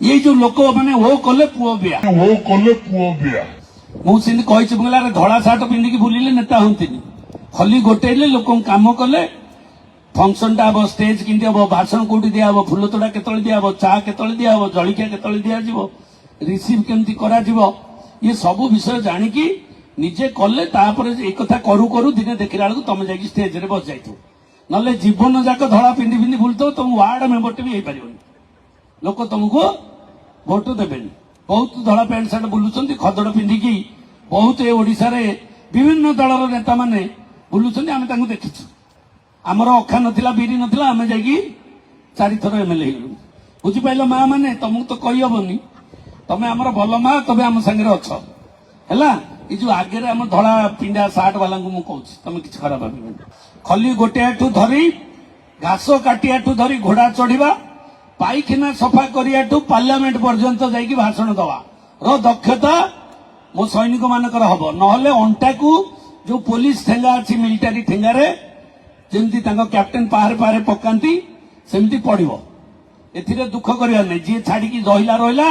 ये जो लोक मैंने वो कले पुओ बिया मुझे धड़ा सार्ट पिंधिकी बुलिले नेता हूँ खली गोटेले लोक कम कले फंक्शन टा हम स्टेज किंती हम भाषण कौटी दिया हम फुल तोड़ा केतले दिया हम चा केतले दिया हम जलिया केतले दिया रिसीव केमती करा ये सब विषय जानिकी निजे कले एक कथा करू करू दिने देखला बेलू तुम जा स्टेज रे बस जाइथु नले जीवन जाक धड़ा पिंधि पिंधि बुलतो तुम वार्ड मेंबर टे भी हो पार लोक तुमको भोट देवेनि बहुत धड़ा पैंट सार्ट बुलुंट खदड़ पिंधिकी बहुत ओडिशा रे विभिन्न दलर नेता माने बुलुंट आम देखीचु आमर अखा नथिला बिरी नथिला आमे जाई चारि थर एमएलए हेलु बुझिपाइल माँ माने तुमको तो कही हबनी तमे आमर भल माँ तबे आम संगे अछ हैला ये जो आगे आम धड़ा पिंडा सार्ट वाला मु कहूँ तुम किसी खराब भाव खली गोटे धरी घास काटिया धरी घोड़ा चढ़ा पाइखाना सफा करिया पार्लियामेंट पर्यंत जाइए भाषण दवा रो दक्षता मो सैनिक मानकर हम नहले अंटा को जो पुलिस ठेंगा अच्छी मिलिटारी ठेंगारे जमती कैप्टेन पाहारे पाहारे पकाती सेमती पड़ो ए दुख करिया नहीं जी छाड़ी रहा रहा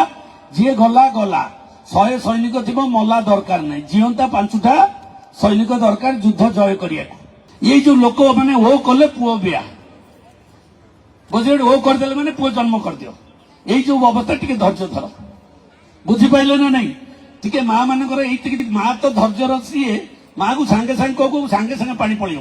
जी गला गला 100 सैनिक थी मला दरकार नहीं जीवंता 5टा सैनिक दरकार युद्ध जय करिया ये जो लोक मैंने वो कले पुओ बिया बुझे वो करदे मैंने पुओ जन्म कर दियो यही जो अवस्था टी धैर्य धर बुझिपारे ना नहीं टी माँ मान माँ तो धैर्य सी माँ को सांगे सांगे कहू सांगे सांगे पानी पड़ो